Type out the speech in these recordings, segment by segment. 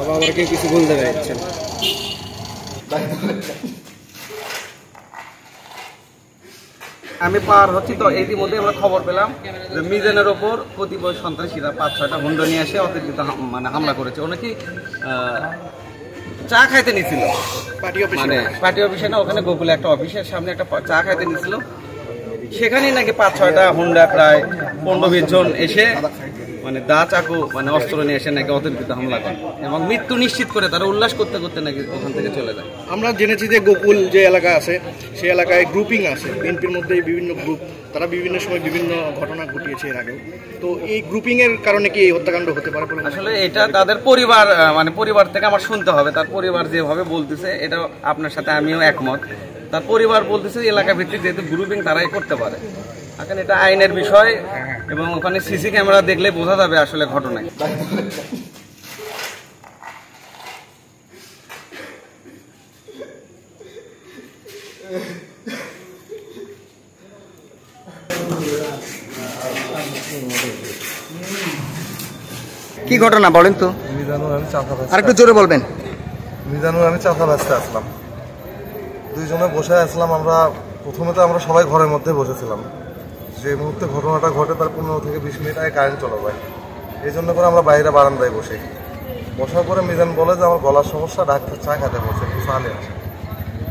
বাবা আমাকে কিছু বলতে চাইছেন। আমি পার হচ্ছি তো ইতিমধ্যে আমরা খবর পেলাম যে মিজানের ওপর কতিপয় সন্ত্রাসীরা 5-6টা হুন্ডা নিয়ে এসে অতিরিক্ত মানে হামলা করেছে। ও নাকি চা খাইতে নিছিল, মানে পার্টি অফিসে না, ওখানে গোকুলে একটা অফিসের সামনে একটা চা খাইতে নিছিল। সেখানেই নাকি 5-6টা হুন্ডা প্রায় 15-20 জন এসে মানে দা চাকু মানে অস্ত্র নিয়ে এসে নাকি অতিরিক্ত হামলা করে এবং মৃত্যু নিশ্চিত করে তারা উল্লাস করতে করতে নাকি ওখান থেকে চলে যায়। আমরা জেনেছি যে গোকুল যে এলাকা আছে সেই এলাকায় গ্রুপিং আছে, বিএনপির মধ্যে বিভিন্ন গ্রুপ, তারা বিভিন্ন সময় বিভিন্ন ঘটনা ঘটিয়েছে এর আগেও। তো এই গ্রুপিং এর কারণে কি এই হত্যাকাণ্ড হতে পারে? আসলে এটা তাদের পরিবার, মানে পরিবার থেকে আমার শুনতে হবে। তার পরিবার যেভাবে বলতেছে এটা আপনার সাথে আমিও একমত। তার পরিবার বলতেছে এলাকা ভিত্তিক যেহেতু গ্রুপিং তারাই করতে পারে। এখন এটা আইনের বিষয় এবং ওখানে সিসি ক্যামেরা দেখলে বোঝা যাবে আসলে ঘটনায়। কি ঘটনা বলেন তো? মিজানুর আমি চাঁদা আর একটু জোরে বলবেন। মিজানুর আমি চাঁদা বেচতে আসলাম, দুইজনে বসে আসলাম। আমরা প্রথমে তো আমরা সবাই ঘরের মধ্যে বসেছিলাম। যে মুহূর্তে ঘটনাটা ঘটে তার 15 থেকে 20 মিনিট আগে কারেন্ট চলে যায়। এই জন্য করে আমরা বাইরে বারান্দায় বসে বসার পরে মিজান বলে যে আমার গলার সমস্যা, ডাক্তার চা খেতে বলছে, একটু চা নিয়ে আসে।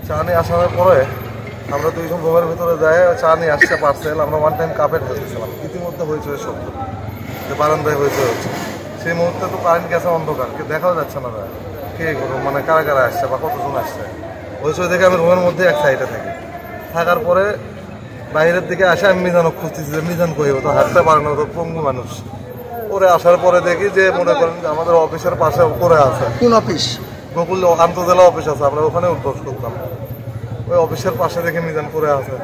চা নিয়ে আসার পরে আমরা দুইজন রুমের ভিতরে যাই, চা নিয়ে আসছে পার্সেল। আমরা ওয়ান টাইম কাপে ঢেলতেছিলাম, ইতিমধ্যে হয়েছে শব্দ যে বারান্দায় হয়েছে। সেই মুহূর্তে তো কারেন্ট গেছে, অন্ধকার, কে দেখাও যাচ্ছে না কে মানে কারা কারা আসছে বা কতজন আসছে। হয়েছে দেখে আমি রুমের মধ্যে এক সাইডে থাকার পরে বাইরের দিকে আসে আমি মিজানক খুঁজতেছি যে মিজান কই, তো হাঁটতে পারে না, তো পঙ্গু মানুষ। পরে আসার পরে দেখি যে মনে করেন যে আমাদের অফিসের পাশে করে আছে। কোন অফিস? গোকুল আন্তজেলা অফিস আছে, আমরা ওখানে উদ্বোধ করতাম। ওই অফিসের পাশে দেখে মিজান করে আছে।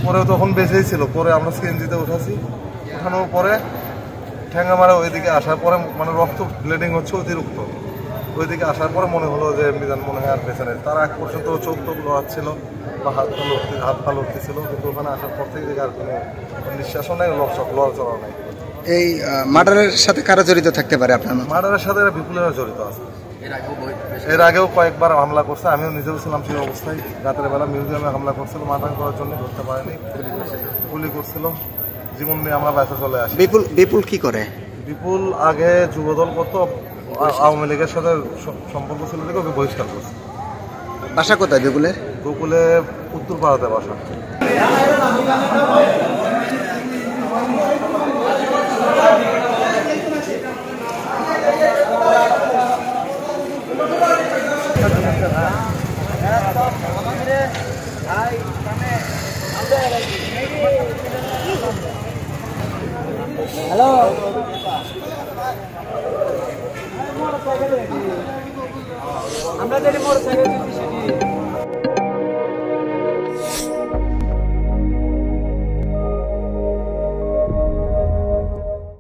পরে তখন বেঁচেই ছিল। পরে আমরা সিএনজিতে উঠাছি, উঠানোর পরে ঠ্যাঙ্গা মারা ওইদিকে আসার পরে মানে রক্ত ব্লিডিং হচ্ছে অতিরিক্ত। ওইদিকে আসার পরে মনে হলো যে মিজান মনে হয় আর বেঁচে নেই। তার এক পর্যন্ত চোখ টোক লড়াচ্ছিল বা হাত পা লড়তেছিল, কিন্তু ওখানে আসার পর থেকে আর কোনো নিঃশ্বাসও নেই, লড়চড়া নেই। এই মার্ডারের সাথে কারা জড়িত থাকতে পারে আপনার? মার্ডারের সাথে বিপুলেরা জড়িত আছে। এর আগেও কয়েকবার হামলা করছে, আমিও নিজেও ছিলাম সেই অবস্থায়। রাতের বেলা মিউজিয়ামে হামলা করছিল, মার্ডার করার জন্য ধরতে পারেনি, গুলি করছিল। জীবন নিয়ে আমরা বাসে চলে আসি। বিপুল কি করে? বিপুল আগে যুবদল করতো, আওয়ামী লীগের সাথে সম্পর্ক ছিল দেখে ওকে বহিষ্কার করছে। বাসা কোথায় বিপুলের? গোকুলে উত্তর পাড়াতে বাসা। হ্যালো, আমরা যদি মোটরসাইকেল